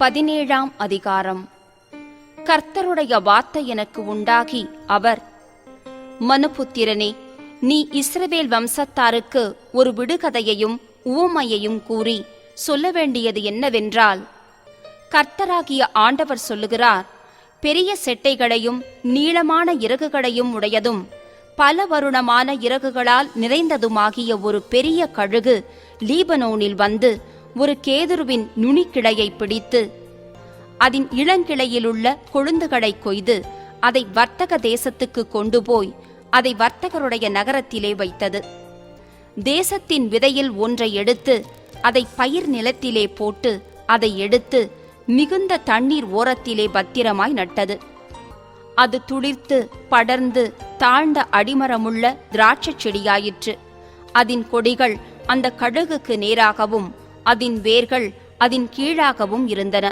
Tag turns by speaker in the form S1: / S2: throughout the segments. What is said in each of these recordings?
S1: 17ஆம் அதிகாரம். கர்த்தருடைய வார்த்தை எனக்கு உண்டாகி அவர், மனுபுத்திரனே, நீ இஸ்ரவேல் வம்சத்தாருக்கு ஒரு விடுகதையையும் உவமையையும் கூறி சொல்ல வேண்டியது என்னவென்றால், கர்த்தராகிய ஆண்டவர் சொல்லுகிறார், பெரிய செட்டைகளையும் நீளமான இறகுகளையும் உடையதும் பல வருணமான இறகுகளால் நிறைந்ததுமாகிய ஒரு பெரிய கழுகு லீபனோனில் வந்து ஒரு கேதுருவின் நுனிக்கிளையை பிடித்து அதன் இளங்கிளையிலுள்ள கொழுந்துகளை கொய்து அதை வர்த்தக தேசத்துக்கு கொண்டு போய் அதை வர்த்தகருடைய நகரத்திலே வைத்தது. தேசத்தின் விதையில் ஒன்றை எடுத்து அதை பயிர் நிலத்திலே போட்டு அதை எடுத்து மிகுந்த தண்ணீர் ஓரத்திலே பத்திரமாய் நட்டது. அது துளிர்த்து படர்ந்து தாழ்ந்த அடிமரமுள்ள திராட்சைச் செடியாயிற்று. அதன் கொடிகள் அந்த கழுகுக்கு நேராகவும் அதன் வேர்கள் அதன் கீழாகவும் இருந்தன.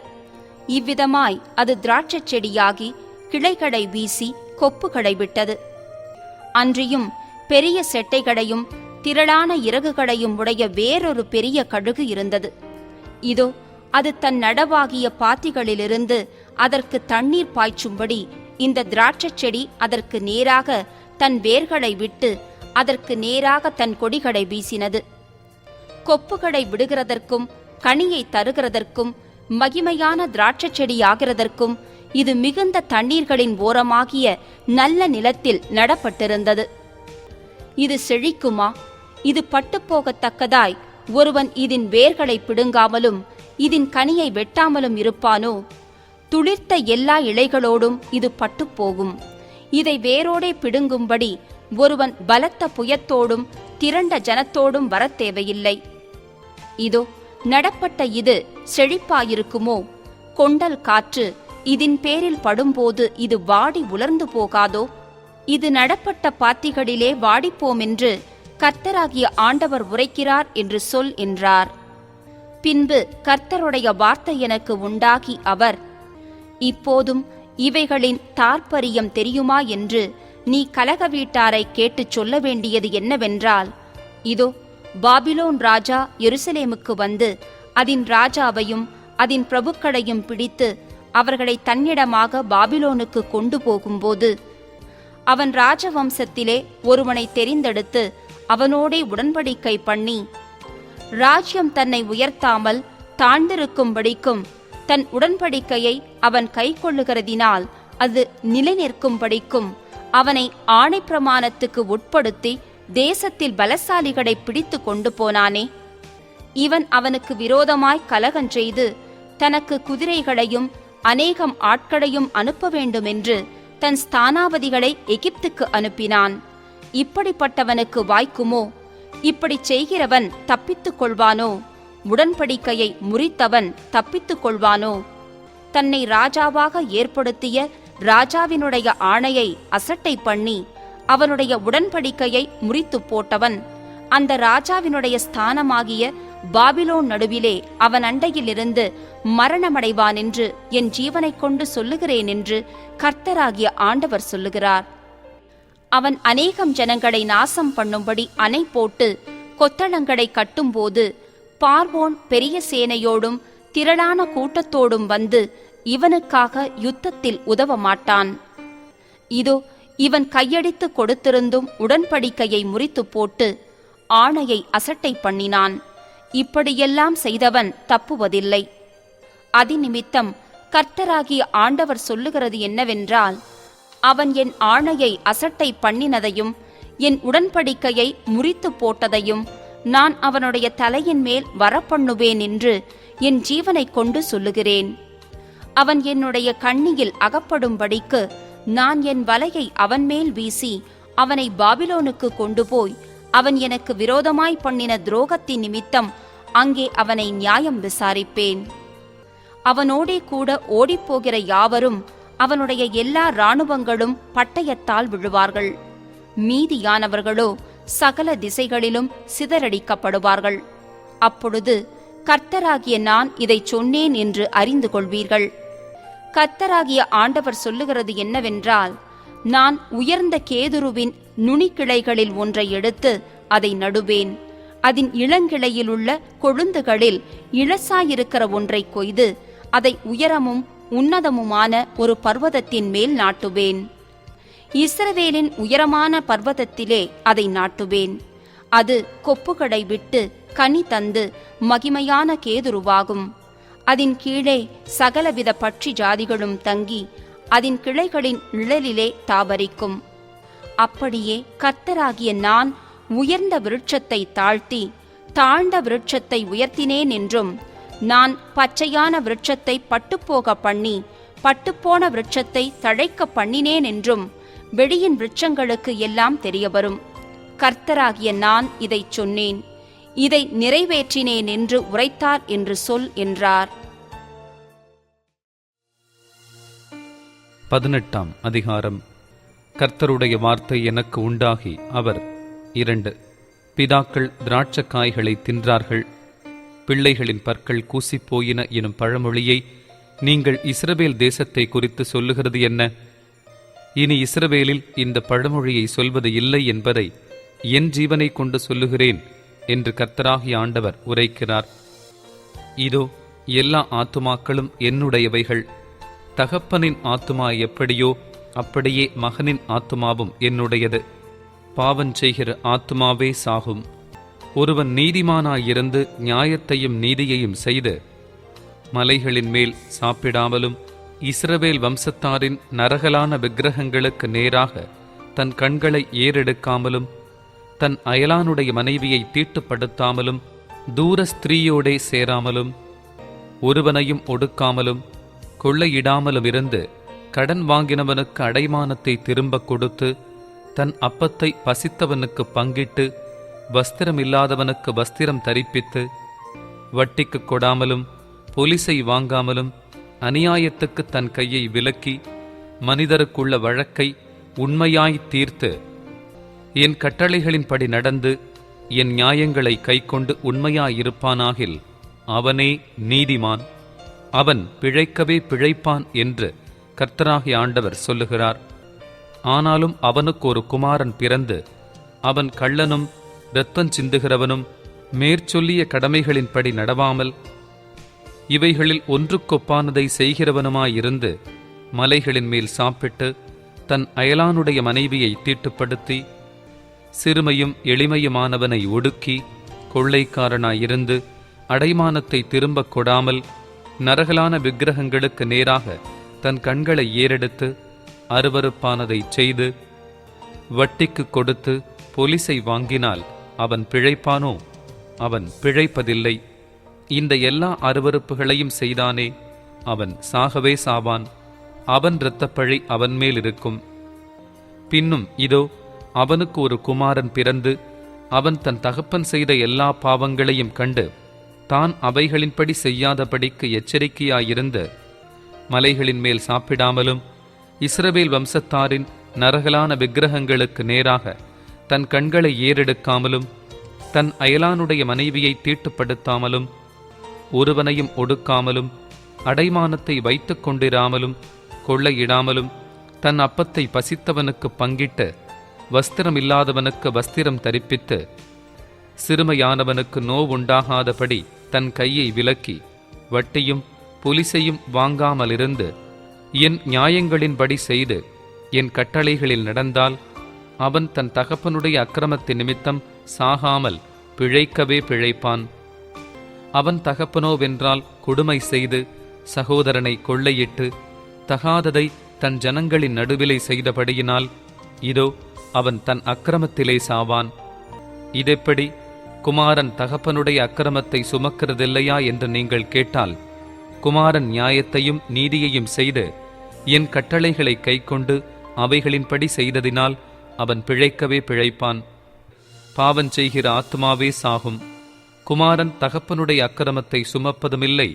S1: இவ்விதமாய் அது திராட்சைச் செடியாகி கிளைகளை வீசி கொப்புகளை விட்டது. அன்றியும் பெரிய செட்டைகளையும் திரளான இறகுகளையும் உடைய வேறொரு பெரிய கழுகு இருந்தது. இதோ, அது தன் நடவாகிய பாத்திகளிலிருந்து அதற்கு தண்ணீர் பாய்ச்சும்படி இந்த திராட்சைச் செடி அதற்கு நேராக தன் வேர்களை விட்டு அதற்கு நேராக தன் கொடிகளை வீசினது. கொப்புகளை விடுகிறதற்கும் கனியை தருகிறதற்கும் மகிமையான திராட்சைச் செடியாகிறதற்கும் இது மிகுந்த தண்ணீர்களின் ஓரமாகிய நல்ல நிலத்தில் நடப்பட்டிருந்தது. இது செழிக்குமா? இது பட்டுப்போகத்தக்கதாய் ஒருவன் இதன் வேர்களை பிடுங்காமலும் இதன் கனியை வெட்டாமலும் இருப்பானோ? துளிர்த்த எல்லா இலைகளோடும் இது பட்டுப்போகும். இதை வேரோடே பிடுங்கும்படி ஒருவன் பலத்த புயத்தோடும் திரண்ட ஜனத்தோடும் வரத் தேவையில்லை. இதோ, நடப்பட்ட இது செழிப்பாயிருக்குமோ? கொண்டல் காற்று இதன் பேரில் படும்போது இது வாடி உலர்ந்து போகாதோ? இது நடப்பட்ட பாத்திகளிலே வாடிப்போமென்று கர்த்தராகிய ஆண்டவர் உரைக்கிறார் என்று சொல் என்றார். பின்பு கர்த்தருடைய வார்த்தை எனக்கு உண்டாகி அவர், இப்போதும் இவைகளின் தாற்பரியம் தெரியுமா என்று நீ கலக வீட்டாரை கேட்டுச் சொல்ல வேண்டியது என்னவென்றால், இதோ, பாபிலோன் ராஜா எருசலேமுக்கு வந்து அதன் ராஜாவையும் அதன் பிரபுக்களையும் பிடித்து அவர்களை தன்னிடமாக பாபிலோனுக்கு கொண்டு போகும்போது அவன் ராஜவம்சத்திலே ஒருவனை தெரிந்தெடுத்து அவனோடே உடன்படிக்கை பண்ணி, ராஜ்யம் தன்னை உயர்த்தாமல் தாழ்ந்திருக்கும்படிக்கும் தன் உடன்படிக்கையை அவன் கை கொள்ளுகிறதினால் அது நிலை நிற்கும்படிக்கும் அவனை ஆணை பிரமாணத்துக்கு உட்படுத்தி தேசத்தில் பலசாலிகளை பிடித்து கொண்டு போனானே. இவன் அவனுக்கு விரோதமாய் கலகஞ்செய்து தனக்கு குதிரைகளையும் அநேகம் ஆட்களையும் அனுப்ப வேண்டுமென்று தன் ஸ்தானாபதிகளை எகிப்துக்கு அனுப்பினான். இப்படிப்பட்டவனுக்கு வாய்க்குமோ? இப்படி செய்கிறவன் தப்பித்துக் கொள்வானோ? உடன்படிக்கையை முறித்தவன் தப்பித்துக் கொள்வானோ? தன்னை ராஜாவாக ஏற்படுத்திய ராஜாவினுடைய ஆணையை அசட்டை பண்ணி அவனுடைய உடன்படிக்கையை முறித்து போட்டவன் அந்த ராஜாவினுடைய ஸ்தானமாகிய பாபிலோன் நடுவிலே அவன் அண்டையிலிருந்து மரணமடைவான் என்று என் ஜீவனைக் கொண்டு சொல்லுகிறேன் என்று கர்த்தராகிய ஆண்டவர் சொல்லுகிறார். அவன் அநேகம் ஜனங்களை நாசம் பண்ணும்படி அணை போட்டு கொத்தளங்களை கட்டும்போது பார்வோன் பெரிய சேனையோடும் திரளான கூட்டத்தோடும் வந்து இவனுக்காக யுத்தத்தில் உதவ மாட்டான். இதோ, இவன் கையடித்து கொடுத்திருந்தும் உடன்படிக்கையை முறித்து போட்டு ஆணையை அசட்டை பண்ணினான். இப்படியெல்லாம் செய்தவன் தப்புவதில்லை. அதிநிமித்தம் கர்த்தராகிய ஆண்டவர் சொல்லுகிறது என்னவென்றால், அவன் என் ஆணையை அசட்டை பண்ணினதையும் என் உடன்படிக்கையை முறித்து போட்டதையும் நான் அவனுடைய தலையின் மேல் வரப்பண்ணுவேன் என்று என் ஜீவனைக் கொண்டு சொல்லுகிறேன். அவன் என்னுடைய கண்ணியில் அகப்படும்படிக்கு நான் என் வலையை அவன் மேல் வீசி அவனை பாபிலோனுக்கு கொண்டு போய் அவன் எனக்கு விரோதமாய் பண்ணின துரோகத்தின் நிமித்தம் அங்கே அவனை நியாயம் விசாரிப்பேன். அவனோடே கூட ஓடிப்போகிற யாவரும் அவனுடைய எல்லா இராணுவங்களும் பட்டயத்தால் விழுவார்கள். மீதியானவர்களோ சகல திசைகளிலும் சிதறடிக்கப்படுவார்கள். அப்பொழுது கர்த்தராகிய நான் இதைச் சொன்னேன் என்று அறிந்து கொள்வீர்கள். கர்த்தராகிய ஆண்டவர் சொல்லுகிறது என்னவென்றால், நான் உயர்ந்த கேதுருவின் நுனிக்கிளைகளில் ஒன்றை எடுத்து அதை நடுவேன். அதன் இளங்கிளையிலுள்ள கொழுந்துகளில் இளசாயிருக்கிற ஒன்றை கொய்து அதை உயரமும் உன்னதமுமான ஒரு பர்வதத்தின் மேல் நாட்டுவேன். இஸ்ரவேலின் உயரமான பர்வதத்திலே அதை நாட்டுவேன். அது கொப்புகளை விட்டு கனி தந்து மகிமையான கேதுருவாகும். அதன் கீழே சகலவித பட்சி ஜாதிகளும் தங்கி அதன் கிளைகளின் நிழலிலே தாபரிக்கும். அப்படியே கர்த்தராகிய நான் உயர்ந்த விருட்சத்தை தாழ்த்தி தாழ்ந்த விருட்சத்தை உயர்த்தினேன் என்றும், நான் பச்சையான விருட்சத்தை பட்டுப்போக பண்ணி பட்டுப்போன விருட்சத்தை தழைக்க பண்ணினேன் என்றும் வெளியின் விருட்சங்களுக்கு எல்லாம் தெரியவரும். கர்த்தராகிய நான் இதை சொன்னேன், இதை நிறைவேற்றினேன் என்று உரைத்தார் என்று சொல் என்றார்.
S2: 18ஆம் அதிகாரம். கர்த்தருடைய வார்த்தை எனக்கு உண்டாகி அவர் 2 பிதாக்கள் திராட்சக்காய்களை தின்றார்கள், பிள்ளைகளின் பற்கள் கூசிப்போயின எனும் பழமொழியை நீங்கள் இஸ்ரவேல் தேசத்தை குறித்து சொல்லுகிறது என்ன? இனி இஸ்ரவேலில் இந்த பழமொழியை சொல்வது இல்லை என்பதை என் ஜீவனை கொண்டு சொல்லுகிறேன் என்று கர்த்தராகிய ஆண்டவர் உரைக்கிறார். இதோ, எல்லா ஆத்துமாக்களும் என்னுடையவைகள். தகப்பனின் ஆத்துமா எப்படியோ அப்படியே மகனின் ஆத்துமாவும் என்னுடையது. பாவம் செய்கிற ஆத்துமாவே சாகும். ஒருவன் நீதிமானாயிருந்து நியாயத்தையும் நீதியையும் செய்து மலைகளின் மேல் சாப்பிடாமலும் இஸ்ரவேல் வம்சத்தாரின் நரகலான விக்கிரகங்களுக்கு நேராக தன் கண்களை ஏறெடுக்காமலும் தன் அயலானுடைய மனைவியை தீட்டுப்படுத்தாமலும் தூர ஸ்திரீயோடே சேராமலும் ஒருவனையும் ஒடுக்காமலும் கொள்ளையிடாமலும் இருந்து கடன் வாங்கினவனுக்கு அடைமானத்தை திரும்ப கொடுத்து தன் அப்பத்தை பசித்தவனுக்கு பங்கிட்டு வஸ்திரமில்லாதவனுக்கு வஸ்திரம் தரிப்பித்து வட்டிக்கு கொடாமலும் பொலிசை வாங்காமலும் அநியாயத்துக்கு தன் கையை விலக்கி மனிதருக்குள்ள வழக்கை உண்மையாய் தீர்த்து என் கட்டளைகளின்படி நடந்து என் நியாயங்களை கைக்கொண்டு உண்மையாயிருப்பானாகில் அவனே நீதிமான், அவன் பிழைக்கவே பிழைப்பான் என்று கர்த்தராகிய ஆண்டவர் சொல்லுகிறார். ஆனாலும் அவனுக்கு ஒரு குமாரன் பிறந்து அவன் கள்ளனும் இரத்தம் சிந்துகிறவனும் மேற்சொல்லிய கடமைகளின்படி நடவாமல் இவைகளில் ஒன்றுக்கொப்பானதை செய்கிறவனுமாயிருந்து மலைகளின் மேல் சாப்பிட்டு தன் அயலானுடைய மனைவியை தீட்டுப்படுத்தி சிறுமையும் எளிமையுமானவனை ஒடுக்கி கொள்ளைக்காரனாயிருந்து அடைமானத்தை திரும்பக் கொடாமல் நரகலான விக்கிரகங்களுக்கு நேராக தன் கண்களை ஏறெடுத்து அருவருப்பானதை செய்து வட்டிக்கு கொடுத்து பொலிசை வாங்கினால் அவன் பிழைப்பானோ? அவன் பிழைப்பதில்லை. இந்த எல்லா அருவருப்புகளையும் செய்தானே, அவன் சாகவே சாவான். அவன் இரத்தப்பழி அவன் மேல் இருக்கும். பின்னும் இதோ, அவனுக்கு ஒரு குமாரன் பிறந்து அவன் தன் தகப்பன் செய்த எல்லா பாவங்களையும் கண்டு தான் அவைகளின்படி செய்யாதபடிக்கு எச்சரிக்கையாயிருந்து மலைகளின் மேல் சாப்பிடாமலும் இஸ்ரவேல் வம்சத்தாரின் நரகலான விக்கிரகங்களுக்கு நேராக தன் கண்களை ஏறெடுக்காமலும் தன் அயலானுடைய மனைவியை தீட்டுப்படுத்தாமலும் ஒருவனையும் ஒடுக்காமலும் அடைமானத்தை வைத்துக் கொண்டிராமலும் கொள்ளையிடாமலும் தன் அப்பத்தை பசித்தவனுக்கு பங்கிட்டு வஸ்திரமில்லாதவனுக்கு வஸ்திரம் தரிப்பித்து சிறுமையானவனுக்கு நோவுண்டாகாதபடி தன் கையை விலக்கி வட்டியும் பொலிசையும் வாங்காமலிருந்து என் நியாயங்களின்படி செய்து என் கட்டளைகளில் நடந்தால் அவன் தன் தகப்பனுடைய அக்கிரமத்தின் நிமித்தம் சாகாமல் பிழைக்கவே பிழைப்பான். அவன் தகப்பனோவென்றால் கொடுமை செய்து சகோதரனை கொள்ளையிட்டு தகாததை தன் ஜனங்களின் நடுவிலே செய்தபடியினால் இதோ அவன் தன் அக்கிரமத்திலே சாவான். இதெப்படி குமாரன் தகப்பனுடைய அக்கிரமத்தை சுமக்கிறதில்லையா என்று நீங்கள் கேட்டால், குமாரன் நியாயத்தையும் நீதியையும் செய்து என் கட்டளைகளை கைக்கொண்டு அவைகளின்படி செய்ததினால் அவன் பிழைக்கவே பிழைப்பான். பாவம் செய்கிற ஆத்மாவே சாகும். குமாரன் தகப்பனுடைய அக்கிரமத்தை சுமப்பதுமில்லை,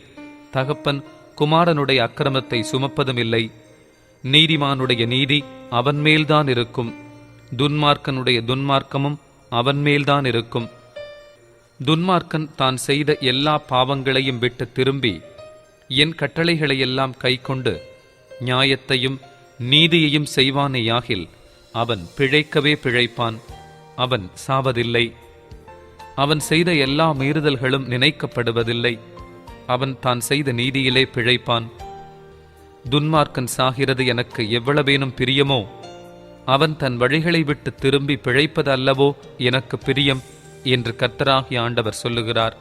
S2: தகப்பன் குமாரனுடைய அக்கிரமத்தை சுமப்பதுமில்லை. நீதிமானுடைய நீதி அவன் மேல்தான் இருக்கும், துன்மார்க்கனுடைய துன்மார்க்கமும் அவன் மேல்தான் இருக்கும். துன்மார்க்கன் தான் செய்த எல்லா பாவங்களையும் விட்டு திரும்பி என் கட்டளைகளையெல்லாம் கைக்கொண்டு நியாயத்தையும் நீதியையும் செய்வானேயாகில் அவன் பிழைக்கவே பிழைப்பான், அவன் சாவதில்லை. அவன் செய்த எல்லா மீறுதல்களும் நினைக்கப்படுவதில்லை. அவன் தான் செய்த நீதியிலே பிழைப்பான். துன்மார்க்கன் சாகிறது எனக்கு எவ்வளவேனும் பிரியமோ, அவன் தன் வழிகளை விட்டு திரும்பி பிழைப்பது அல்லவோ எனக்கு பிரியம் என்று கர்த்தராகிய ஆண்டவர் சொல்லுகிறார்.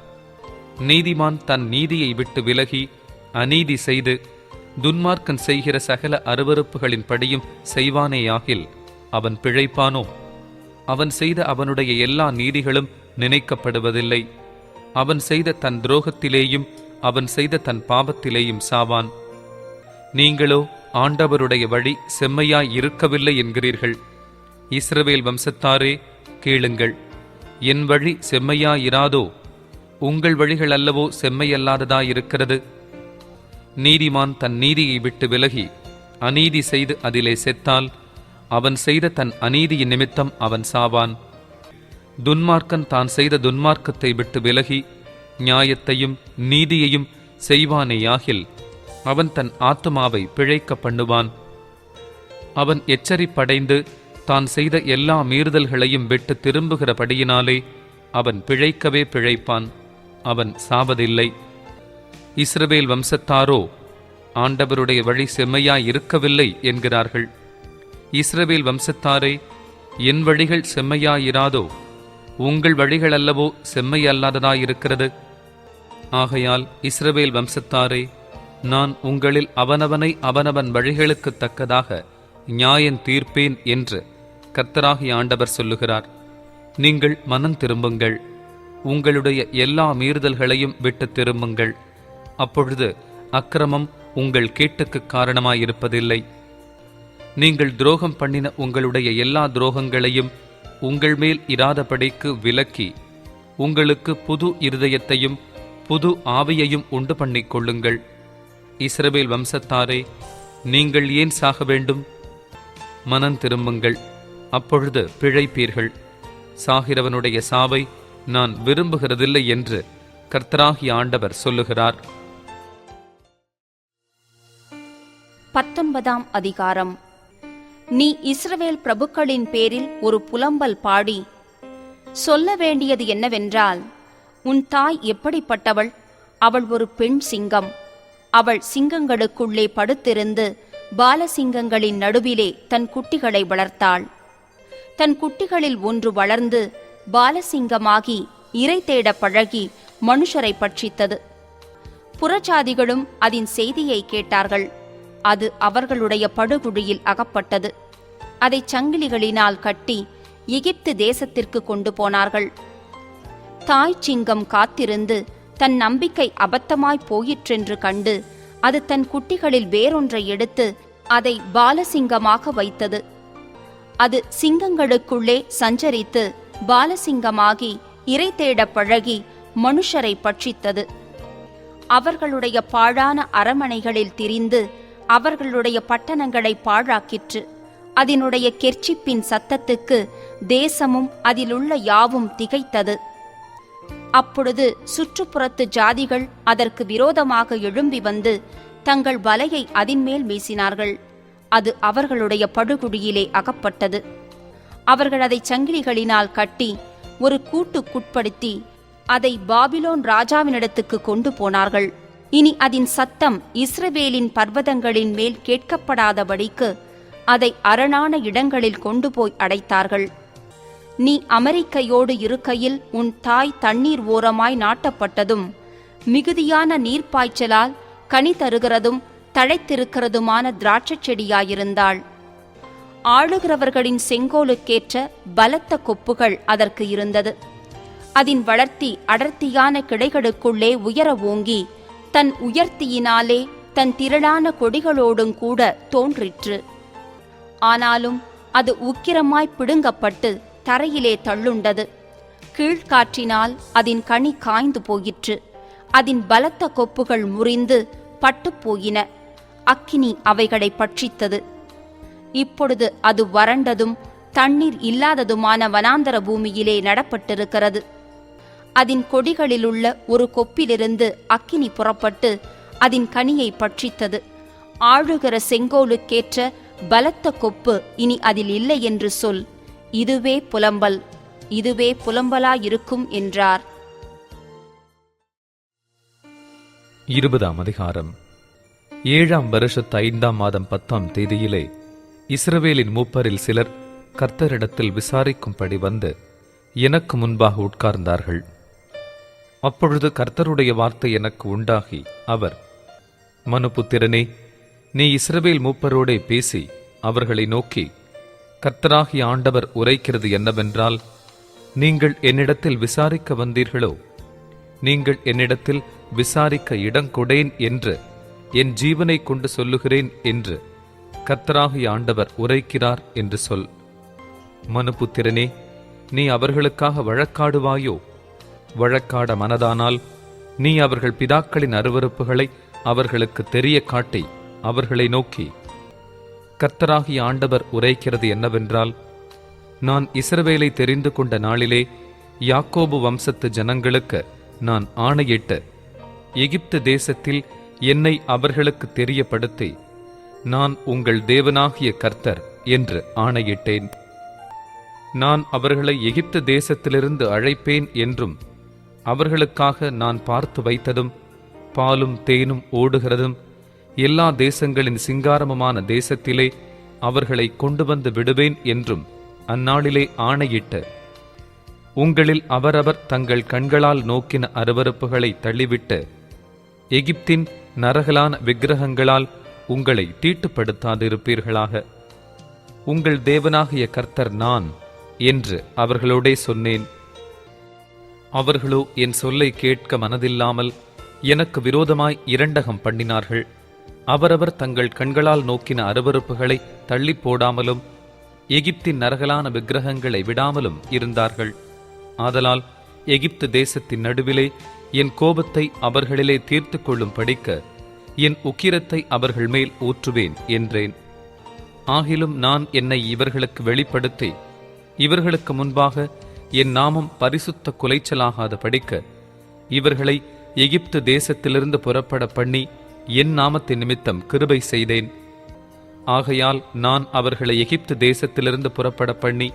S2: நீதிமான் தன் நீதியை விட்டு விலகி அநீதி செய்து துன்மார்க்கன் செய்கிற சகல அருவருப்புகளின் படியும் செய்வானேயாகில் அவன் பிழைப்பானோ? அவன் செய்த அவனுடைய எல்லா நீதிகளும் நினைக்கப்படுவதில்லை. அவன் செய்த தன் துரோகத்திலேயும் அவன் செய்த தன் பாவத்திலேயும் சாவான். நீங்களோ ஆண்டவருடைய வழி செம்மையாய் இருக்கவில்லை என்கிறீர்கள். இஸ்ரவேல் வம்சத்தாரே, கேளுங்கள். என் வழி செம்மையாயிராதோ? உங்கள் வழிகள் அல்லவோ செம்மையல்லாததாயிருக்கிறது. நீதிமான் தன் நீதியை விட்டு விலகி அநீதி செய்து அதிலே செத்தால் அவன் செய்த தன் அநீதியின் நிமித்தம் அவன் சாவான். துன்மார்க்கன் தான் செய்த துன்மார்க்கத்தை விட்டு விலகி நியாயத்தையும் நீதியையும் செய்வானேயாகில் அவன் தன் ஆத்துமாவை பிழைக்க பண்ணுவான். அவன் எச்சரிப்படைந்து தான் செய்த எல்லா மீறுதல்களையும் விட்டு திரும்புகிறபடியினாலே அவன் பிழைக்கவே பிழைப்பான், அவன் சாவதில்லை. இஸ்ரவேல் வம்சத்தாரோ, ஆண்டவருடைய வழி செம்மையாய் இருக்கவில்லை என்கிறார்கள். இஸ்ரவேல் வம்சத்தாரே, என் வழிகள் செம்மையாயிராதோ? உங்கள் வழிகள் அல்லவோ செம்மையல்லாததாயிருக்கிறது. ஆகையால் இஸ்ரவேல் வம்சத்தாரே, நான் உங்களில் அவனவனை அவனவன் வழிகளுக்குத் தக்கதாக நியாயம் தீர்ப்பேன் என்று கர்த்தராகிய ஆண்டவர் சொல்லுகிறார். நீங்கள் மனம் திரும்புங்கள், உங்களுடைய எல்லா மீறுதல்களையும் விட்டு திரும்புங்கள். அப்பொழுது அக்கிரமம் உங்கள் கேட்டுக்கு காரணமாயிருப்பதில்லை. நீங்கள் துரோகம் பண்ணின உங்களுடைய எல்லா துரோகங்களையும் உங்கள் மேல் இராதபடிக்கு விலக்கி உங்களுக்கு புது இருதயத்தையும் புது ஆவியையும் உண்டு பண்ணிக் கொள்ளுங்கள். இஸ்ரவேல் வம்சத்தாரே, நீங்கள் ஏன் சாக வேண்டும்? மனம் திரும்புங்கள், அப்பொழுது பிழைப்பீர்கள். சாகிறவனுடைய சாவை நான் விரும்புகிறதில்லை என்று கர்த்தராகிய ஆண்டவர் சொல்லுகிறார்.
S1: 19ஆம் அதிகாரம். நீ இஸ்ரவேல் பிரபுக்களின் பேரில் ஒரு புலம்பல் பாடி சொல்ல வேண்டியது என்னவென்றால், உன் தாய் எப்படிப்பட்டவள்? அவள் ஒரு பெண் சிங்கம். அவள் சிங்கங்களுக்குள்ளே படுத்திருந்து பாலசிங்கங்களின் நடுவிலே தன் குட்டிகளை வளர்த்தாள். தன் குட்டிகளில் ஒன்று வளர்ந்து பாலசிங்கமாகி இரை தேட பழகி மனுஷரை பட்சித்தது. புறஜாதிகளும் அதன் செய்தியை கேட்டார்கள். அது அவர்களுடைய படுகுழியில் அகப்பட்டது. அதை சங்கிலிகளினால் கட்டி எகிப்து தேசத்திற்கு கொண்டு போனார்கள். தாய் சிங்கம் காத்திருந்து தன் நம்பிக்கை அபத்தமாய் போயிற்றென்று கண்டு அது தன் குட்டிகளில் வேறொன்றை எடுத்து அதை பாலசிங்கமாக வைத்தது. அது சிங்கங்களுக்குள்ளே சஞ்சரித்து பாலசிங்கமாகி இரை தேட பழகி மனுஷரை பட்சித்தது. அவர்களுடைய பாழான அரமனைகளில் திரிந்து அவர்களுடைய பட்டணங்களை பாழாக்கிற்று. அதனுடைய கெர்ச்சிப்பின் சத்தத்துக்கு தேசமும் அதிலுள்ள யாவும் திகைத்தது. அப்பொழுது சுற்றுப்புறத்து ஜாதிகள் அதற்கு விரோதமாக எழும்பி வந்து தங்கள் வலையை அதின்மேல் வீசினார்கள். அது அவர்களுடைய படுகுழியிலே அகப்பட்டது. அவர்கள் அதை சங்கிலிகளினால் கட்டி ஒரு கூட்டுக்குட்படுத்தி அதை பாபிலோன் ராஜாவினிடத்துக்கு கொண்டு போனார்கள். இனி அதன் சத்தம் இஸ்ரவேலின் பர்வதங்களின் மேல் கேட்கப்படாதபடிக்கு அதை அரணான இடங்களில் கொண்டு போய் அடைத்தார்கள். நீ அமெரிக்கையோடு இருக்கையில் உன் தாய் தண்ணீர் ஓரமாய் நாட்டப்பட்டதும் மிகுதியான நீர்ப்பாய்ச்சலால் கனி தருகிறதும் தழைத்திருக்கிறதுமான திராட்சைச் செடியாயிருந்தாள். ஆளுகிறவர்களின் செங்கோலுக்கேற்ற பலத்த கொப்புகள் அதற்கு இருந்தது. அதன் வளர்த்தி அடர்த்தியான கிளைகளுக்குள்ளே உயர ஓங்கி தன் உயர்த்தியினாலே தன் திரளான கொடிகளோடும் கூட தோன்றிற்று. ஆனாலும் அது உக்கிரமாய் பிடுங்கப்பட்டு தரையிலே தள்ளுண்டது. கீழ்காற்றினால் அதன் கனி காய்ந்து போயிற்று. அதன் பலத்த கொப்புகள் முறிந்து பட்டுப்போயின. அக்கினி அவைகளை பட்சித்தது. இப்பொழுது அது வறண்டதும் தண்ணீர் இல்லாததுமான வனாந்தர பூமியிலே நடப்பட்டிருக்கிறது. அதன் கொடிகளிலுள்ள ஒரு கொப்பிலிருந்து அக்கினி புறப்பட்டு அதன் கனியை பட்சித்தது. ஆழுகிற செங்கோலுக்கேற்ற பலத்த கொப்பு இனி அதில் இல்லை என்று சொல். இதுவே புலம்பல், இதுவே புலம்பலாயிருக்கும் என்றார்.
S2: 20ஆம் அதிகாரம். 7ஆம் வருஷத்து 5ஆம் மாதம் 10ஆம் தேதியிலே இஸ்ரவேலின் மூப்பரில் சிலர் கர்த்தரிடத்தில் விசாரிக்கும்படி வந்து எனக்கு முன்பாக உட்கார்ந்தார்கள். அப்பொழுது கர்த்தருடைய வார்த்தை எனக்கு உண்டாகி, அவர், மனுபுத்திரனே, நீ இஸ்ரவேல் மூப்பரோடே பேசி அவர்களை நோக்கி, கர்த்தராகிய ஆண்டவர் உரைக்கிறது என்னவென்றால், நீங்கள் என்னிடத்தில் விசாரிக்க வந்தீர்களோ, நீங்கள் என்னிடத்தில் விசாரிக்க இடங்கொடேன் என்று என் ஜீவனை கொண்டு சொல்லுகிறேன் என்று கர்த்தராகிய ஆண்டவர் உரைக்கிறார் என்று சொல். மனுபுத்திரனே, நீ அவர்களுக்காக வழக்காடுவாயோ? வழக்காட மனதானால் நீ அவர்கள் பிதாக்களின் அருவருப்புகளை அவர்களுக்கு தெரிய காட்டி அவர்களை நோக்கி, கர்த்தராகிய ஆண்டவர் உரைக்கிறது என்னவென்றால், நான் இஸ்ரவேலை தெரிந்து கொண்ட நாளிலே யாக்கோபு வம்சத்து ஜனங்களுக்கு நான் ஆணையிட்டு எகிப்து தேசத்தில் என்னை அவர்களுக்கு தெரியப்படுத்தி, நான் உங்கள் தேவனாகிய கர்த்தர் என்று ஆணையிட்டேன். நான் அவர்களை எகிப்து தேசத்திலிருந்து அழைப்பேன் என்றும், அவர்களுக்காக நான் பார்த்து வைத்ததும் பாலும் தேனும் ஓடுகிறதும் எல்லா தேசங்களின் சிங்காரமுமான தேசத்திலே அவர்களை கொண்டு வந்து விடுவேன் என்றும் அந்நாளிலே ஆணையிட்டு, உங்களில் அவரவர் தங்கள் கண்களால் நோக்கின அருவருப்புகளை தள்ளிவிட்டு எகிப்தின் நரகலான விக்கிரகங்களால் உங்களை தீட்டுப்படுத்தாதிருப்பீர்களாக. உங்கள் தேவனாகிய கர்த்தர் நான் என்று அவர்களோடே சொன்னேன். அவர்களோ என் சொல்லை கேட்க மனதில்லாமல் எனக்கு விரோதமாய் இரண்டகம் பண்ணினார்கள். அவரவர் தங்கள் கண்களால் நோக்கின அருவருப்புகளை தள்ளி போடாமலும் எகிப்தின் நரகலான விக்கிரகங்களை விடாமலும் இருந்தார்கள். ஆதலால் எகிப்து தேசத்தின் நடுவிலே என் கோபத்தை அவர்களிலே தீர்த்து கொள்ளும் படிக்க என் உக்கிரத்தை அவர்கள் மேல் ஊற்றுவேன் என்றேன். ஆகிலும் நான் என்னை இவர்களுக்கு வெளிப்படுத்தி இவர்களுக்கு முன்பாக என் நாமம் பரிசுத்த குலைச்சலாகாத படிக்க இவர்களை எகிப்து தேசத்திலிருந்து புறப்பட பண்ணி என் நாமத்தின் நிமித்தம் கிருபை செய்தேன். ஆகையால் நான் அவர்களை எகிப்து தேசத்திலிருந்து புறப்பட பண்ணி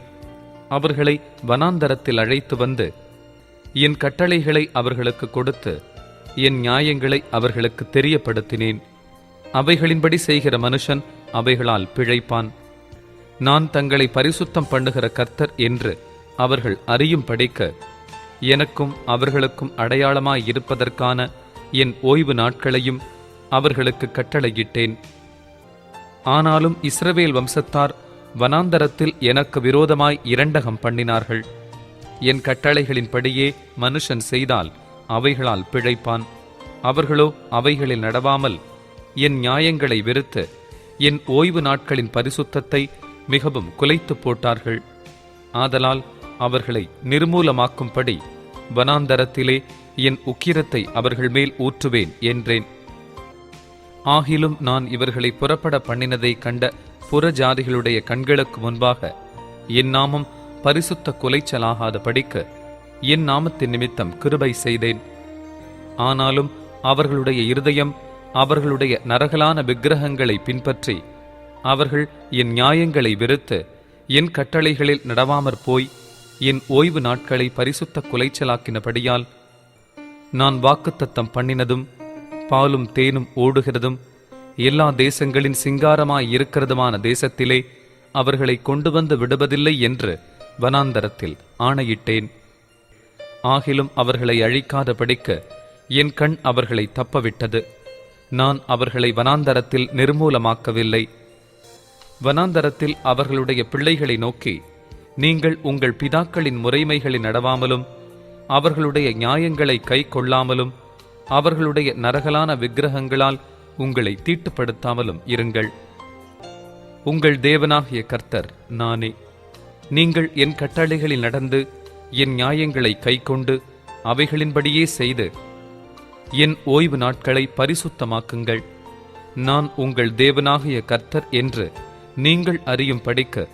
S2: அவர்களை வனாந்தரத்தில் அழைத்து வந்து என் கட்டளைகளை அவர்களுக்கு கொடுத்து என் நியாயங்களை அவர்களுக்கு தெரியப்படுத்தினேன். அவைகளின்படி செய்கிற மனுஷன் அவைகளால் பிழைப்பான். நான் தங்களை பரிசுத்தம் பண்ணுகிற கர்த்தர் என்று அவர்கள் அறியும் படிக்க எனக்கும் அவர்களுக்கும் அடையாளமாயிருப்பதற்கான என் ஓய்வு நாட்களையும் அவர்களுக்கு கட்டளையிட்டேன். ஆனாலும் இஸ்ரவேல் வம்சத்தார் வனாந்தரத்தில் எனக்கு விரோதமாய் இரண்டகம் பண்ணினார்கள். என் கட்டளைகளின்படியே மனுஷன் செய்தால் அவைகளால் பிழைப்பான். அவர்களோ அவைகளில் நடவாமல் என் நியாயங்களை வெறுத்து என் ஓய்வு நாட்களின் பரிசுத்தத்தை மிகவும் குலைத்து போட்டார்கள். ஆதலால் அவர்களை நிர்மூலமாக்கும்படி வனாந்தரத்திலே என் உக்கிரத்தை அவர்கள் மேல் ஊற்றுவேன் என்றேன். ஆகிலும் நான் இவர்களை புறப்பட பண்ணினதை கண்ட புறஜாதிகளுடைய கண்களுக்கு முன்பாக என் நாமம் பரிசுத்த குலைச்சலாகாத படிக்க என் நாமத்தின் நிமித்தம் கிருபை செய்தேன். ஆனாலும் அவர்களுடைய இருதயம் அவர்களுடைய நரகலான விக்கிரகங்களை பின்பற்றி அவர்கள் என் நியாயங்களை வெறுத்து என் கட்டளைகளில் நடவாமற் போய் என் ஓய்வு நாட்களை பரிசுத்த குலைச்சலாக்கினபடியால் நான் வாக்குத்தத்தம் பண்ணினதும் பாலும் தேனும் ஓடுகிறதும் எல்லா தேசங்களின் சிங்காரமாய் இருக்கிறதுமான தேசத்திலே அவர்களை கொண்டு வந்து விடுவதில்லை என்று வனாந்தரத்தில் ஆணையிட்டேன். ஆகிலும் அவர்களை அழிக்காதபடிக்க என் கண் அவர்களை தப்பவிட்டது. நான் அவர்களை வனாந்தரத்தில் நிர்மூலமாக்கவில்லை. வனாந்தரத்தில் அவர்களுடைய பிள்ளைகளை நோக்கி, நீங்கள் உங்கள் பிதாக்களின் முறைமைகளில் நடவாமலும் அவர்களுடைய நியாயங்களை கை கொள்ளாமலும் அவர்களுடைய நரகலான விக்கிரகங்களால் உங்களை தீட்டுப்படுத்தாமலும் இருங்கள். உங்கள் தேவனாகிய கர்த்தர் நானே. நீங்கள் என் கட்டளைகளில் நடந்து என் நியாயங்களை கைக்கொண்டு அவைகளின்படியே செய்து என் ஓய்வு நாட்களை பரிசுத்தமாக்குங்கள். நான் உங்கள் தேவனாகிய கர்த்தர் என்று நீங்கள் அறியும் படிக்க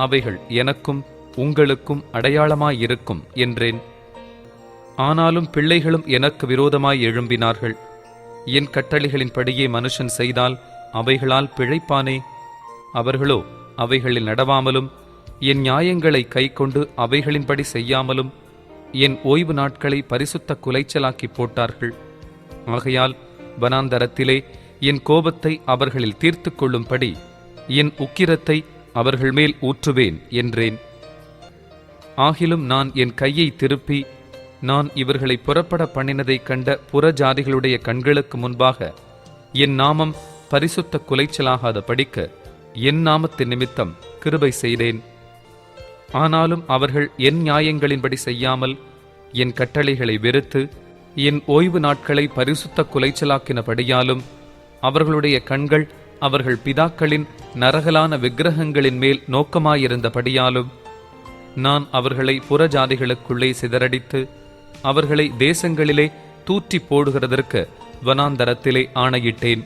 S2: அவைகள் எனக்கும் உங்களுக்கும் அடையாளமாயிருக்கும் என்றேன். ஆனாலும் பிள்ளைகளும் எனக்கு விரோதமாய் எழும்பினார்கள். என் கட்டளைகளின்படியே மனுஷன் செய்தால் அவைகளால் பிழைப்பானே. அவர்களோ அவைகளில் நடவாமலும் என் நியாயங்களை கைக்கொண்டு அவைகளின்படி செய்யாமலும் என் ஓய்வு நாட்களை பரிசுத்த குலைச்சலாக்கி போட்டார்கள். ஆகையால் வனாந்தரத்திலே என் கோபத்தை அவர்களில் தீர்த்து கொள்ளும்படி என் உக்கிரத்தை அவர்கள் மேல் ஊற்றுவேன் என்றேன். ஆகிலும் நான் என் கையை திருப்பி நான் இவர்களை புறப்பட பண்ணினதைக் கண்ட புறஜாதிகளுடைய கண்களுக்கு முன்பாக என் நாமம் பரிசுத்த குலைச்சலாகாத படிக்க என் நாமத்தின் நிமித்தம் கிருபை செய்தேன். ஆனாலும் அவர்கள் என் நியாயங்களின்படி செய்யாமல் என் கட்டளைகளை வெறுத்து என் ஓய்வு நாட்களை பரிசுத்த குலைச்சலாக்கினபடியாலும் அவர்களுடைய கண்கள் அவர்கள் பிதாக்களின் நரகலான விக்கிரகங்களின் மேல் நோக்கமாயிருந்தபடியாலும் நான் அவர்களை புறஜாதிகளுக்குள்ளே சிதறடித்து அவர்களை தேசங்களிலே தூற்றி போடுகிறதற்கு வனாந்தரத்திலே ஆணையிட்டேன்.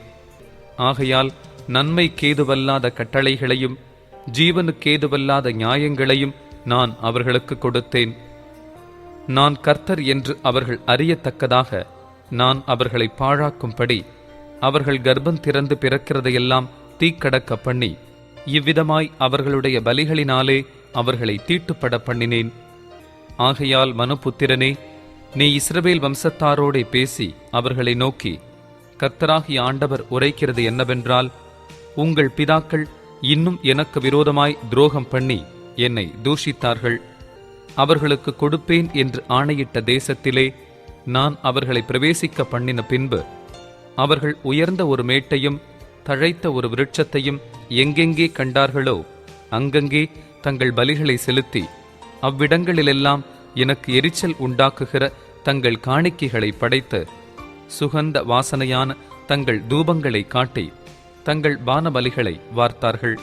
S2: ஆகையால் நன்மைக்கேதுவல்லாத கட்டளைகளையும் ஜீவனுக்கேதுவல்லாத நியாயங்களையும் நான் அவர்களுக்கு கொடுத்தேன். நான் கர்த்தர் என்று அவர்கள் அறியத்தக்கதாக நான் அவர்களை பாழாக்கும்படி அவர்கள் கர்ப்பம் திறந்து பிறக்கிறதையெல்லாம் தீக்கடக்க பண்ணி இவ்விதமாய் அவர்களுடைய பலிகளினாலே அவர்களை தீட்டுப்பட பண்ணினேன். ஆகையால் மனுபுத்திரனே, நீ இஸ்ரவேல் வம்சத்தாரோடே பேசி அவர்களை நோக்கி, கர்த்தராகிய ஆண்டவர் உரைக்கிறது என்னவென்றால், உங்கள் பிதாக்கள் இன்னும் எனக்கு விரோதமாய் துரோகம் பண்ணி என்னை தூஷித்தார்கள். அவர்களுக்கு கொடுப்பேன் என்று ஆணையிட்ட தேசத்திலே நான் அவர்களை பிரவேசிக்க பண்ணின பின்பு அவர்கள் உயர்ந்த ஒரு மேட்டையும் தழைத்த ஒரு விருட்சத்தையும் எங்கெங்கே கண்டார்களோ அங்கங்கே தங்கள் பலிகளை செலுத்தி அவ்விடங்களிலெல்லாம் எனக்கு எரிச்சல் உண்டாக்குகிற தங்கள் காணிக்கைகளை படைத்து சுகந்த வாசனையான தங்கள் தூபங்களை காட்டி தங்கள் பானபலிகளை வார்த்தார்கள்.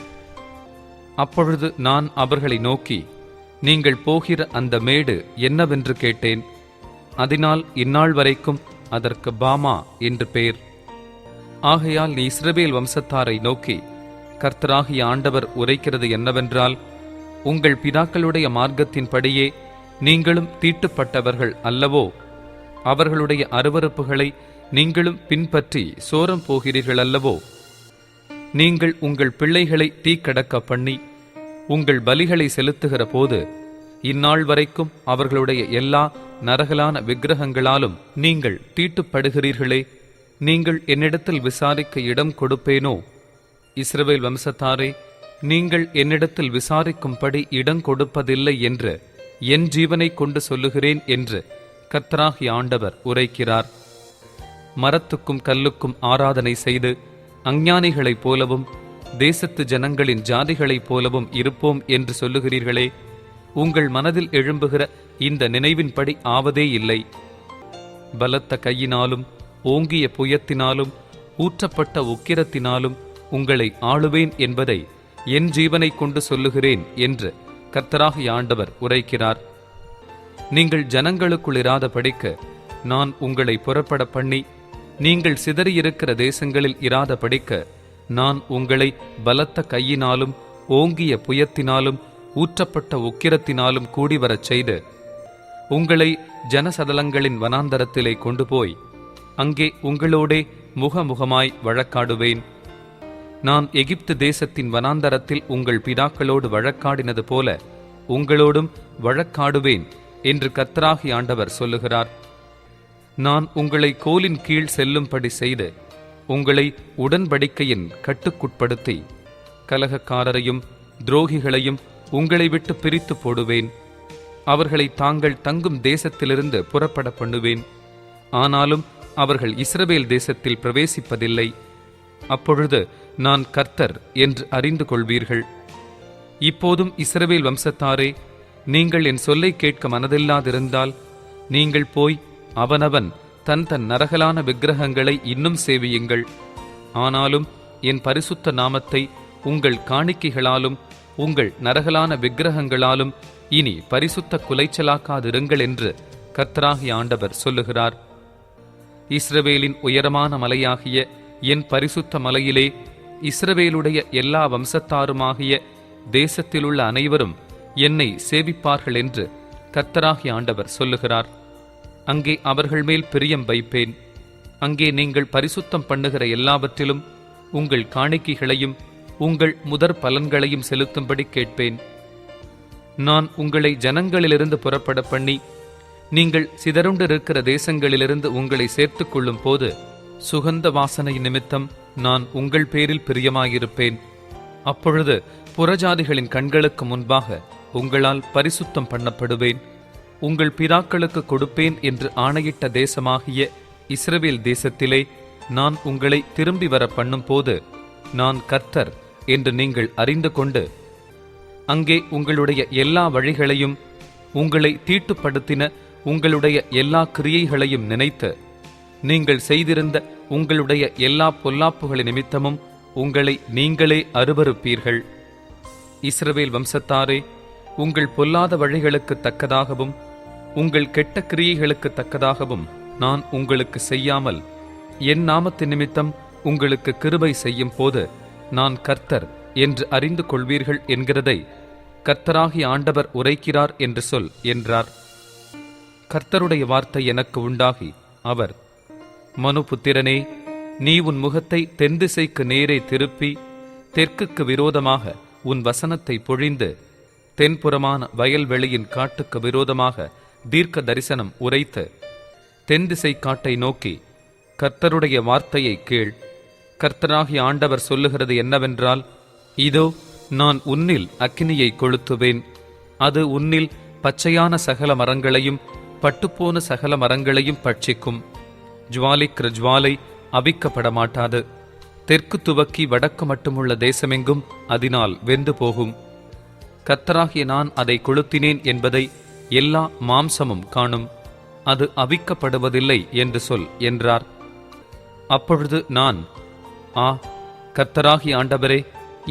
S2: அப்பொழுது நான் அவர்களை நோக்கி, நீங்கள் போகிற அந்த மேடு என்னவென்று கேட்டேன். அதனால் இந்நாள் வரைக்கும் அதற்கு பாமா என்று பெயர். ஆகையால் நீ இஸ்ரவேல் வம்சத்தாரை நோக்கி, கர்த்தராகிய ஆண்டவர் உரைக்கிறது என்னவென்றால், உங்கள் பிதாக்களுடைய மார்க்கத்தின்படியே நீங்களும் தீட்டுப்பட்டவர்கள் அல்லவோ? அவர்களுடைய அருவருப்புகளை நீங்களும் பின்பற்றி சோரம் போகிறீர்கள் அல்லவோ? நீங்கள் உங்கள் பிள்ளைகளை தீக்கடக்க பண்ணி உங்கள் பலிகளை செலுத்துகிற போது இந்நாள் வரைக்கும் அவர்களுடைய எல்லா நரகலான விக்கிரகங்களாலும் நீங்கள் தீட்டுப்படுகிறீர்களே. நீங்கள் என்னிடத்தில் விசாரிக்க இடம் கொடுப்பேனோ? இஸ்ரவேல் வம்சத்தாரே, நீங்கள் என்னிடத்தில் விசாரிக்கும்படி இடம் கொடுப்பதில்லை என்று என் ஜீவனை கொண்டு சொல்லுகிறேன் என்று கர்த்தராகிய ஆண்டவர் உரைக்கிறார். மரத்துக்கும் கல்லுக்கும் ஆராதனை செய்து அஞ்ஞானிகளைப் போலவும் தேசத்து ஜனங்களின் ஜாதிகளைப் போலவும் இருப்போம் என்று சொல்லுகிறீர்களே. உங்கள் மனதில் எழும்புகிற இந்த நினைவின்படி ஆவதே இல்லை. பலத்த கையினாலும் ஓங்கிய புயத்தினாலும் ஊற்றப்பட்ட உக்கிரத்தினாலும் உங்களை ஆளுவேன் என்பதை என் ஜீவனை கொண்டு சொல்லுகிறேன் என்று கர்த்தராகிய ஆண்டவர் உரைக்கிறார். நீங்கள் ஜனங்களுக்குள் இராதபடிக்க நான் உங்களை புறப்பட பண்ணி நீங்கள் சிதறியிருக்கிற தேசங்களில் இராதபடிக்க நான் உங்களை பலத்த கையினாலும் ஓங்கிய புயத்தினாலும் ஊற்றப்பட்ட உக்கிரத்தினாலும் கூடிவரச் செய்து உங்களை ஜனசதலங்களின் வனாந்தரத்திலே கொண்டு போய் அங்கே உங்களோடே முகமுகமாய் வழக்காடுவேன். நான் எகிப்து தேசத்தின் வனாந்தரத்தில் உங்கள் பிதாக்களோடு வழக்காடினது போல உங்களோடும் வழக்காடுவேன் என்று கர்த்தராகிய ஆண்டவர் சொல்லுகிறார். நான் உங்களை கோலின் கீழ் செல்லும்படி செய்து உங்களை உடன்படிக்கையின் கட்டுக்குட்படுத்தி கலகக்காரரையும் துரோகிகளையும் உங்களை விட்டு பிரித்து போடுவேன். அவர்களை தாங்கள் தங்கும் தேசத்திலிருந்து புறப்பட பண்ணுவேன். ஆனாலும் அவர்கள் இஸ்ரவேல் தேசத்தில் பிரவேசிப்பதில்லை. அப்பொழுது நான் கர்த்தர் என்று அறிந்து கொள்வீர்கள். இப்போதும் இஸ்ரவேல் வம்சத்தாரே, நீங்கள் என் சொல்லை கேட்க மனதில்லாதிருந்தால் நீங்கள் போய் அவனவன் தன் தன் நரகலான விக்கிரகங்களை இன்னும் சேவியுங்கள். ஆனாலும் என் பரிசுத்த நாமத்தை உங்கள் காணிக்கைகளாலும் உங்கள் நரகலான விக்கிரகங்களாலும் இனி பரிசுத்த குலைச்சலாக்காதிருங்கள் என்று கர்த்தராகிய ஆண்டவர் சொல்லுகிறார். இஸ்ரவேலின் உயரமான மலையாகிய என் பரிசுத்த மலையிலே இஸ்ரவேலுடைய எல்லா வம்சத்தாருமாகிய தேசத்திலுள்ள அனைவரும் என்னை சேவிப்பார்கள் என்று கர்த்தராகிய ஆண்டவர் சொல்லுகிறார். அங்கே அவர்கள் மேல் பிரியம் வைப்பேன். அங்கே நீங்கள் பரிசுத்தம் பண்ணுகிற எல்லாவற்றிலும் உங்கள் காணிக்கைகளையும் உங்கள் முதற் பலன்களையும் செலுத்தும்படி கேட்பேன். நான் உங்களை ஜனங்களிலிருந்து புறப்பட பண்ணி நீங்கள் சிதறுண்டிருக்கிற தேசங்களிலிருந்து உங்களை சேர்த்துக் கொள்ளும் போது சுகந்த வாசனை நிமித்தம் நான் உங்கள் பேரில் பிரியமாயிருப்பேன். அப்பொழுது புறஜாதிகளின் கண்களுக்கு முன்பாக உங்களால் பரிசுத்தம் பண்ணப்படுவேன். உங்கள் பிதாக்களுக்கு கொடுப்பேன் என்று ஆணையிட்ட தேசமாகிய இஸ்ரவேல் தேசத்திலே நான் உங்களை திரும்பி வர பண்ணும்போது நான் கர்த்தர் என்று நீங்கள் அறிந்து கொண்டு அங்கே உங்களுடைய எல்லா வழிகளையும் உங்களை தீட்டுப்படுத்தின உங்களுடைய எல்லா கிரியைகளையும் நினைத்து நீங்கள் செய்திருந்த உங்களுடைய எல்லா பொல்லாப்புகளின் நிமித்தமும் உங்களை நீங்களே அருவருப்பீர்கள். இஸ்ரவேல் வம்சத்தாரே, உங்கள் பொல்லாத வழிகளுக்கு தக்கதாகவும் உங்கள் கெட்ட கிரியைகளுக்கு தக்கதாகவும் நான் உங்களுக்கு செய்யாமல் என் நாமத்தின் நிமித்தம் உங்களுக்கு கிருபை செய்யும் போது நான் கர்த்தர் என்று அறிந்து கொள்வீர்கள் என்கிறதை கர்த்தராகிய ஆண்டவர் உரைக்கிறார் என்று சொல் என்றார். கர்த்தருடைய வார்த்தை எனக்கு உண்டாகி அவர், மனுபுத்திரனே, நீ உன் முகத்தை தென்திசைக்கு நேரே திருப்பி தெற்குக்கு விரோதமாக உன் வசனத்தை பொழிந்து தென்புறமான வயல்வெளியின் காட்டுக்கு விரோதமாக தீர்க்க தரிசனம் உரைத்து தென்திசை காட்டை நோக்கி, கர்த்தருடைய வார்த்தையை கேள். கர்த்தராகிய ஆண்டவர் சொல்லுகிறது என்னவென்றால், இதோ நான் உன்னில் அக்கினியை கொளுத்துவேன். அது உன்னில் பச்சையான சகல மரங்களையும் பட்டுப்போன சகல மரங்களையும் பட்சிக்கும். ஜுவாலிக்கிற ஜுவாலை அவிக்கப்பட மாட்டாது. தெற்கு துவக்கி வடக்கு மட்டுமுள்ள தேசமெங்கும் அதனால் வெந்து போகும். கர்த்தராகிய நான் அதை கொளுத்தினேன் என்பதை எல்லா மாம்சமும் காணும். அது அவிக்கப்படுவதில்லை என்று சொல் என்றார். அப்பொழுது நான், ஆ, கர்த்தராகிய ஆண்டவரே,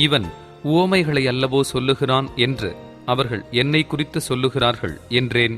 S2: இவன் உவமைகளை அல்லவோ சொல்லுகிறான் என்று அவர்கள் என்னை குறித்து சொல்லுகிறார்கள் என்றேன்.